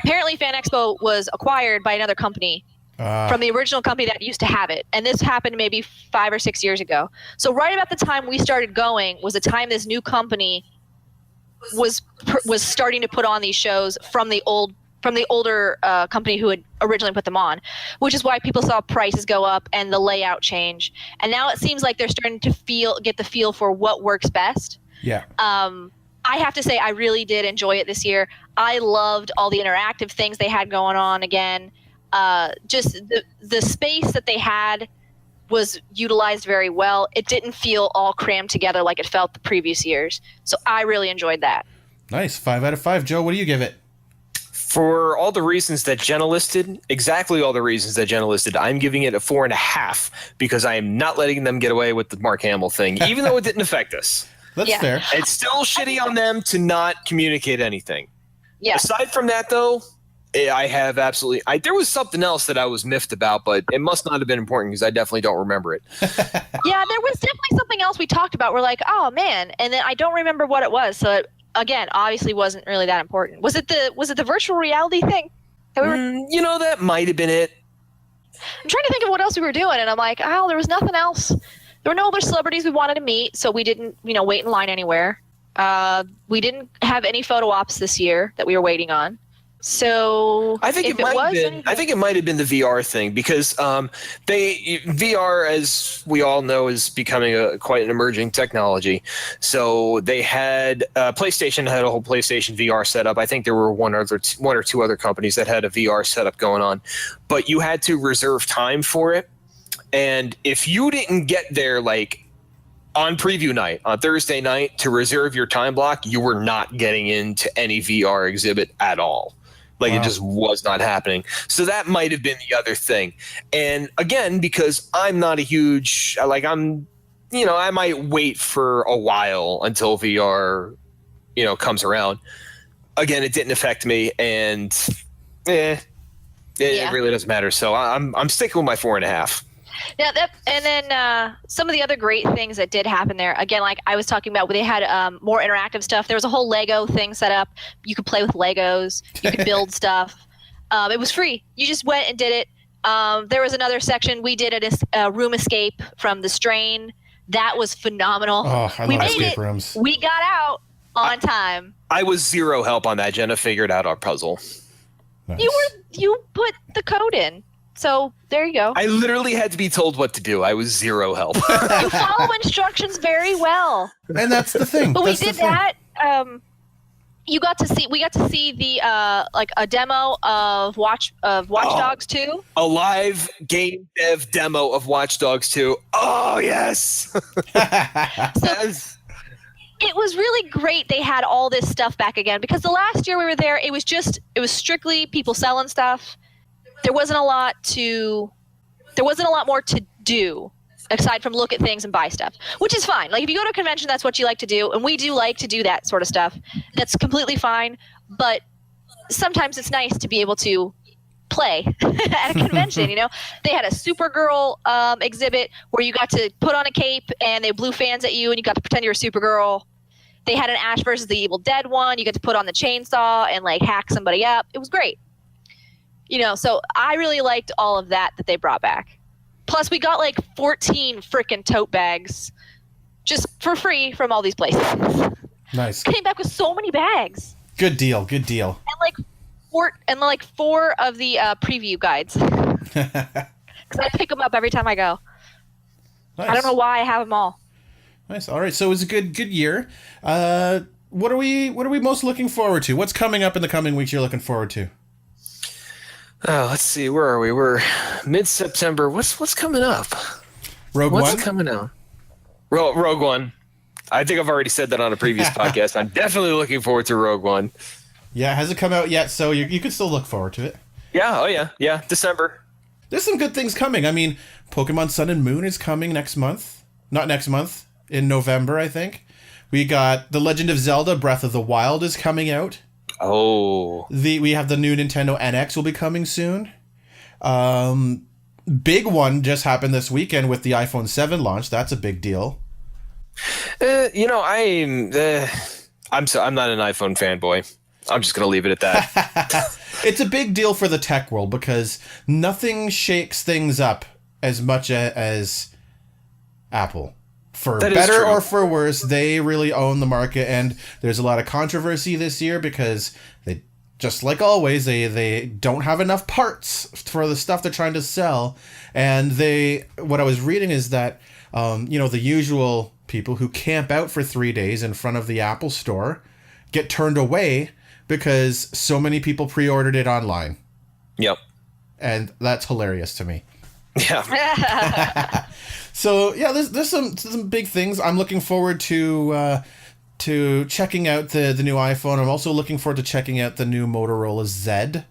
apparently Fan Expo was acquired by another company from the original company that used to have it. And this happened maybe 5 or 6 years ago. So right about the time we started going was the time this new company was starting to put on these shows from the older company who had originally put them on, which is why people saw prices go up and the layout change. And now it seems like they're starting to get the feel for what works best. Yeah. I have to say I really did enjoy it this year. I loved all the interactive things they had going on again. Just the space that they had was utilized very well. It didn't feel all crammed together like it felt the previous years. So I really enjoyed that. Nice. 5 out of 5. Joe, what do you give it? For all the reasons that Jenna listed, exactly all the reasons that Jenna listed, I'm giving it a 4.5 because I am not letting them get away with the Mark Hamill thing, even though it didn't affect us. That's fair. It's still shitty on them to not communicate anything. Yeah. Aside from that, though, I have absolutely. There was something else that I was miffed about, but it must not have been important because I definitely don't remember it. Yeah, there was definitely something else we talked about. We're like, oh man, and then I don't remember what it was. So it, again, obviously wasn't really that important. Was it the virtual reality thing? That we were, That might have been it. I'm trying to think of what else we were doing, and I'm like, oh, there was nothing else. There were no other celebrities we wanted to meet, so we didn't, wait in line anywhere. We didn't have any photo ops this year that we were waiting on. So I think it might have been the VR thing because VR, as we all know, is becoming quite an emerging technology. So they had PlayStation had a whole PlayStation VR setup. I think there were one or two other companies that had a VR setup going on, but you had to reserve time for it. And if you didn't get there like on preview night, on Thursday night, to reserve your time block, you were not getting into any VR exhibit at all. Like, wow. It just was not happening. So that might have been the other thing. And again, because I'm not a huge, I might wait for a while until VR, comes around. Again, it didn't affect me, and it really doesn't matter. So I'm sticking with my 4.5. Yeah, and then some of the other great things that did happen there, again, like I was talking about, they had more interactive stuff. There was a whole Lego thing set up. You could play with Legos. You could build stuff. It was free. You just went and did it. There was another section. We did a room escape from The Strain. That was phenomenal. Oh, I love escape rooms. We got out on time. I was zero help on that. Jenna figured out our puzzle. Nice. You put the code in. So there you go. I literally had to be told what to do. I was zero help. You follow instructions very well. And that's the thing. But we did that. We got to see the a demo of Watch Dogs 2. A live game dev demo of Watch Dogs 2. Oh yes. It was really great they had all this stuff back again, because the last year we were there, it was strictly people selling stuff. There wasn't a lot more to do aside from look at things and buy stuff, which is fine. Like if you go to a convention, that's what you like to do, and we do like to do that sort of stuff. That's completely fine. But sometimes it's nice to be able to play at a convention. They had a Supergirl exhibit where you got to put on a cape and they blew fans at you, and you got to pretend you were Supergirl. They had an Ash versus the Evil Dead one. You got to put on the chainsaw and like hack somebody up. It was great. So I really liked all of that they brought back. Plus, we got like 14 freaking tote bags just for free from all these places. Nice. Came back with so many bags. Good deal. And like four of the preview guides. Because I pick them up every time I go. Nice. I don't know why I have them all. Nice. All right. So it was a good year. What are we most looking forward to? What's coming up in the coming weeks you're looking forward to? Oh, let's see. Where are we? We're mid-September. What's coming up? Rogue One? What's coming out? Rogue One. I think I've already said that on a previous podcast. I'm definitely looking forward to Rogue One. Yeah, it hasn't come out yet, so you can still look forward to it. Yeah, oh yeah. Yeah, December. There's some good things coming. I mean, Pokemon Sun and Moon is coming next month. Not next month. In November, I think. We got The Legend of Zelda Breath of the Wild is coming out. Oh. We have the new Nintendo NX will be coming soon. Big one just happened this weekend with the iPhone 7 launch. That's a big deal. I'm not an iPhone fanboy. I'm just going to leave it at that. It's a big deal for the tech world because nothing shakes things up as much as Apple. For better or for worse, they really own the market, and there's a lot of controversy this year because they, just like always, they don't have enough parts for the stuff they're trying to sell. And what I was reading is that, the usual people who camp out for 3 days in front of the Apple store get turned away because so many people pre-ordered it online. Yep. And that's hilarious to me. Yeah. So yeah, there's some big things. I'm looking forward to checking out the new iPhone. I'm also looking forward to checking out the new Motorola Z.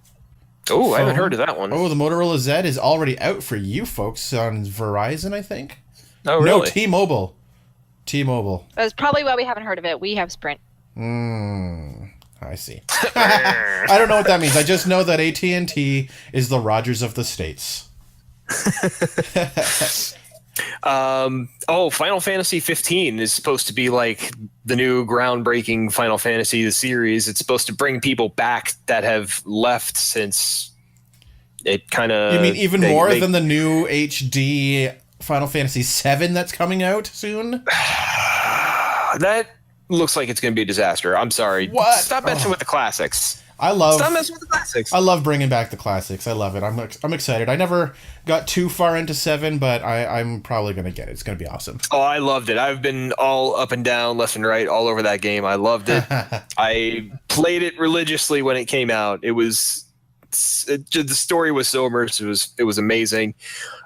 Oh, I haven't heard of that one. Oh, the Motorola Z is already out for you folks on Verizon, I think. Oh, really? No, T-Mobile. That's probably why we haven't heard of it. We have Sprint. I I see. I don't know what that means. I just know that AT&T is the Rogers of the States. Final Fantasy 15 is supposed to be like the new groundbreaking Final Fantasy the series. It's supposed to bring people back that have left since it kind of. You mean even more than the new HD Final Fantasy 7 that's coming out soon? That looks like it's going to be a disaster. I'm sorry. What? Stop messing with the classics. Stop messing with the classics. I love bringing back the classics. I love it. I'm excited. I never got too far into 7, but I'm probably going to get it. It's going to be awesome. Oh, I loved it. I've been all up and down, left and right, all over that game. I loved it. I played it religiously when it came out. The story was so immersive. It was amazing.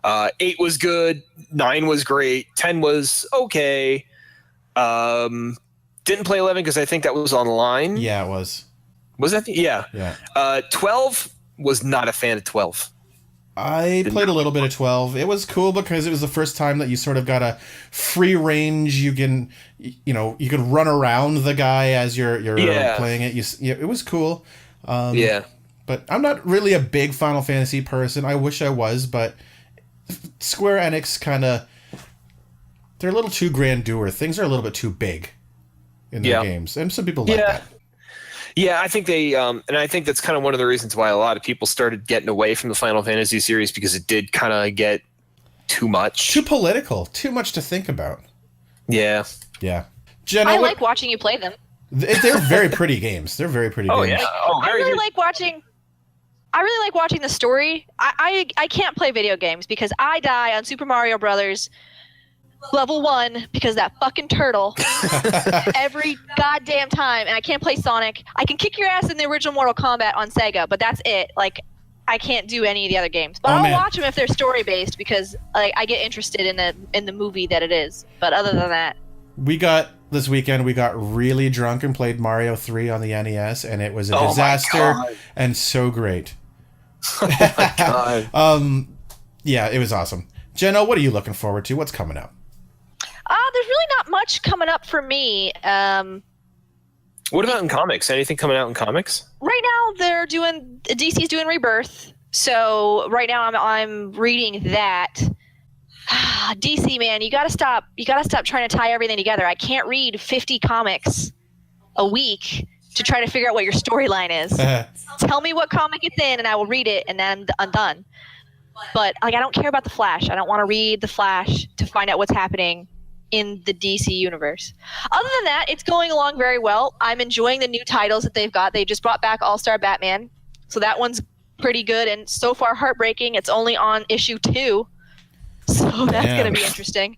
8 was good. 9 was great. 10 was okay. Didn't play 11 because I think that was online. Yeah, it was. Was that? Yeah. 12 was not a fan of 12. I played a little bit of 12. It was cool because it was the first time that you sort of got a free range. You can run around the guy as you're playing it. It was cool. But I'm not really a big Final Fantasy person. I wish I was, but Square Enix they're a little too grandeur. Things are a little bit too big in their games. And some people like that. Yeah, I think they, and I think that's kind of one of the reasons why a lot of people started getting away from the Final Fantasy series, because it did kind of get too much. Too political. Too much to think about. Yeah. Yeah. Jenna, I like watching you play them. They're very pretty games. They're very pretty games. Yeah. I really like watching the story. I can't play video games because I die on Super Mario Brothers level 1 because that fucking turtle every goddamn time, and I can't play Sonic. I can kick your ass in the original Mortal Kombat on Sega, but that's it. Like, I can't do any of the other games. But I'll watch them if they're story based because I get interested in the movie that it is. But other than that, this weekend we got really drunk and played Mario 3 on the NES, and it was a disaster and so great. Oh my God. Yeah, it was awesome. Jenna, what are you looking forward to? What's coming up? There's really not much coming up for me. What about in comics? Anything coming out in comics? Right now, DC's doing Rebirth. So right now, I'm reading that. DC, man, you gotta stop trying to tie everything together. I can't read 50 comics a week to try to figure out what your storyline is. Tell me what comic it's in, and I will read it, and then I'm done. But I don't care about the Flash. I don't want to read the Flash to find out what's happening in the DC universe. Other than that, it's going along very well. I'm enjoying the new titles that they've got. They just brought back All-Star Batman, so that one's pretty good and so far heartbreaking. It's only on issue 2, so that's going to be interesting.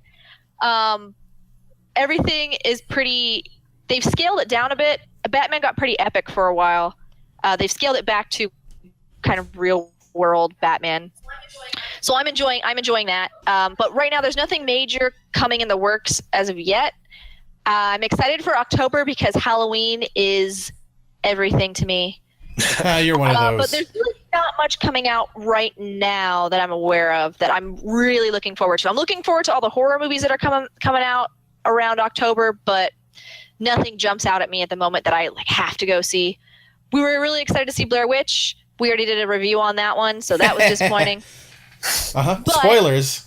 Everything is pretty. They've scaled it down a bit. Batman got pretty epic for a while. They've scaled it back to kind of real world Batman. So I'm enjoying that. But right now there's nothing major coming in the works as of yet. I'm excited for October because Halloween is everything to me. You're one of those. But there's really not much coming out right now that I'm aware of that I'm really looking forward to. I'm looking forward to all the horror movies that are coming out around October, but nothing jumps out at me at the moment that I have to go see. We were really excited to see Blair Witch. We already did a review on that one, so that was disappointing. Spoilers.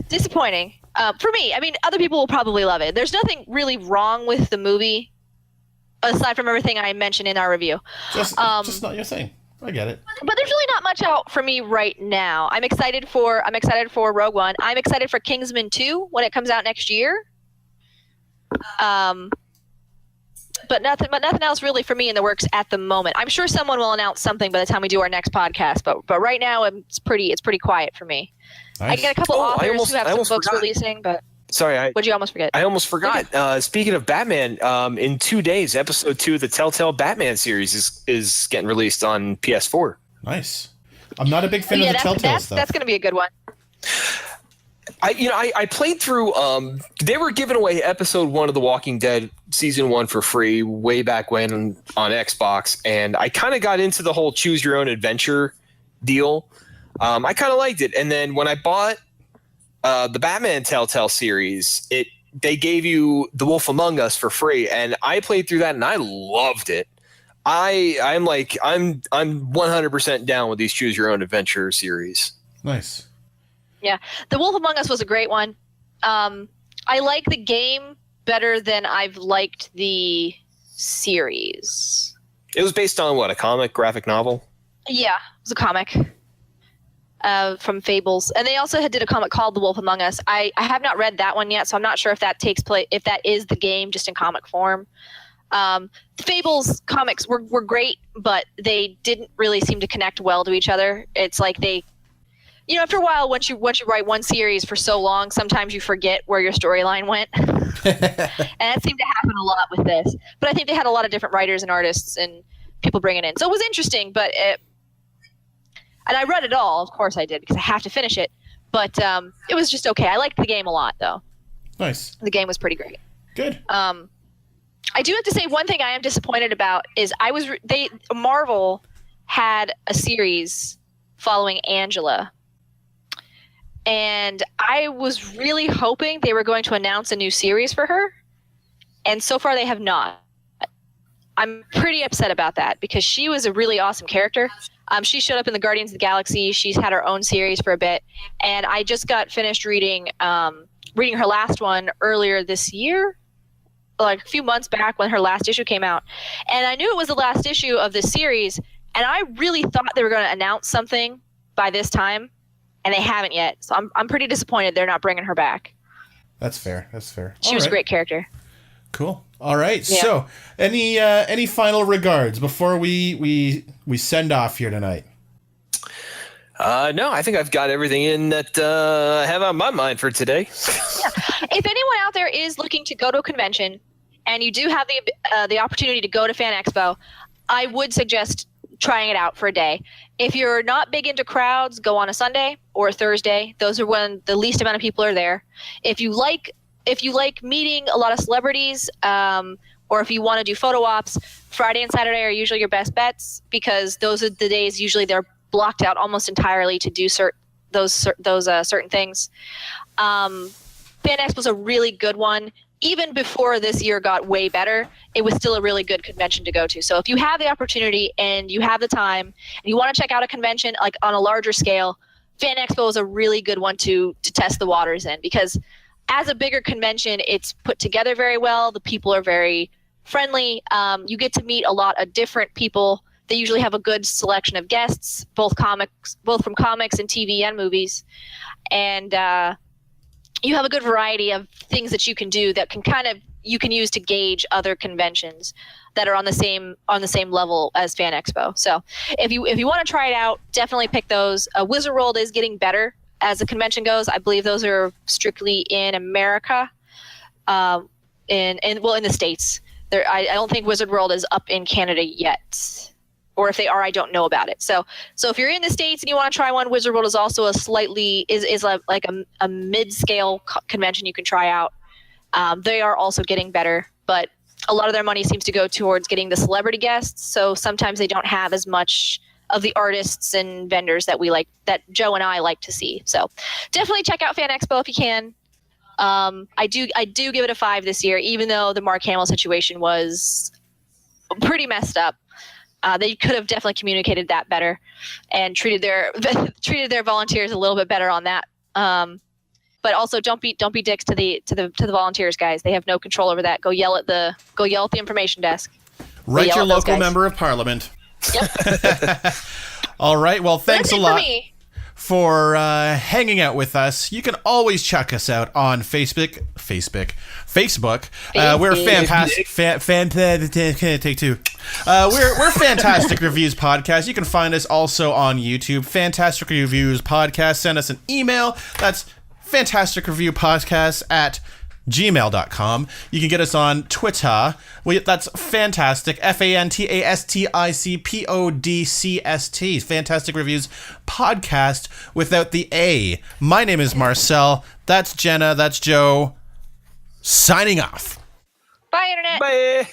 Disappointing. For me, I mean, other people will probably love it. There's nothing really wrong with the movie, aside from everything I mentioned in our review. Just not your thing. I get it. But there's really not much out for me right now. I'm excited for Rogue One. I'm excited for Kingsman 2 when it comes out next year. But nothing else really for me in the works at the moment. I'm sure someone will announce something by the time we do our next podcast. But right now it's pretty quiet for me. Nice. I get a couple authors who have some books releasing, but sorry, what'd you almost forget? I almost forgot. Okay. Speaking of Batman, in 2 days, episode 2 of the Telltale Batman series is getting released on PS4. Nice. I'm not a big fan of the Telltale stuff. That's going to be a good one. I played through. They were giving away episode 1 of The Walking Dead season 1 for free way back when on Xbox, and I kind of got into the whole choose your own adventure deal. I kind of liked it, and then when I bought the Batman Telltale series, it they gave you The Wolf Among Us for free, and I played through that and I loved it. I'm 100% down with these Choose Your Own Adventure series. Nice. Yeah, The Wolf Among Us was a great one. I like the game better than I've liked the series. It was based on what, a comic graphic novel? Yeah, it was a comic from Fables, and they also did a comic called The Wolf Among Us. I have not read that one yet, so I'm not sure if that takes place, if that is the game just in comic form. The Fables comics were great, but they didn't really seem to connect well to each other. It's like they, after a while, once you write one series for so long, sometimes you forget where your storyline went. And that seemed to happen a lot with this. But I think they had a lot of different writers and artists and people bringing in. So it was interesting, and I read it all. Of course I did, because I have to finish it. But it was just okay. I liked the game a lot, though. Nice. The game was pretty great. Good. I do have to say one thing I am disappointed about is Marvel had a series following Angela. And I was really hoping they were going to announce a new series for her. And so far they have not. I'm pretty upset about that because she was a really awesome character. She showed up in the Guardians of the Galaxy. She's had her own series for a bit. And I just got finished reading her last one earlier this year, like a few months back when her last issue came out. And I knew it was the last issue of this series. And I really thought they were going to announce something by this time. And they haven't yet. So I'm pretty disappointed they're not bringing her back. That's fair. She was a great character. Cool. All right. Yeah. So, any final regards before we send off here tonight? No, I think I've got everything in that I have on my mind for today. Yeah. If anyone out there is looking to go to a convention and you do have the opportunity to go to Fan Expo, I would suggest trying it out for a day. If you're not big into crowds, go on a Sunday or a Thursday. Those are when the least amount of people are there. If you like meeting a lot of celebrities, or if you want to do photo ops, Friday and Saturday are usually your best bets because those are the days usually they're blocked out almost entirely to do certain things. Fan Expo is a really good one. Even before this year got way better, it was still a really good convention to go to. So if you have the opportunity and you have the time and you want to check out a convention like on a larger scale, Fan Expo is a really good one to test the waters in because as a bigger convention, it's put together very well. The people are very friendly. You get to meet a lot of different people. They usually have a good selection of guests, both from comics and TV and movies. And you have a good variety of things that you can do that you can use to gauge other conventions that are on the same level as Fan Expo. So if you want to try it out, definitely pick those. Wizard World is getting better as the convention goes. I believe those are strictly in America, in the States. I don't think Wizard World is up in Canada yet. Or if they are, I don't know about it. So if you're in the States and you want to try one, Wizard World is also like a mid-scale convention you can try out. They are also getting better, but a lot of their money seems to go towards getting the celebrity guests. So sometimes they don't have as much of the artists and vendors that Joe and I like to see. So definitely check out Fan Expo if you can. I do give it a 5 this year, even though the Mark Hamill situation was pretty messed up. They could have definitely communicated that better and treated their volunteers a little bit better on that. But also don't be dicks to the volunteers, guys. They have no control over that. Go yell at the information desk. Write your local member of parliament. Yep. All right. Well, thanks a lot for hanging out with us. You can always check us out on Facebook. We're fantastic. Take two. We're Fantastic Reviews Podcast. You can find us also on YouTube. Fantastic Reviews Podcast. Send us an email. That's fantasticreviewpodcast@gmail.com. You can get us on Twitter. That's fantastic. FANTASTICPODCST. Fantastic Reviews Podcast without the A. My name is Marcel. That's Jenna. That's Joe. Signing off. Bye, Internet. Bye.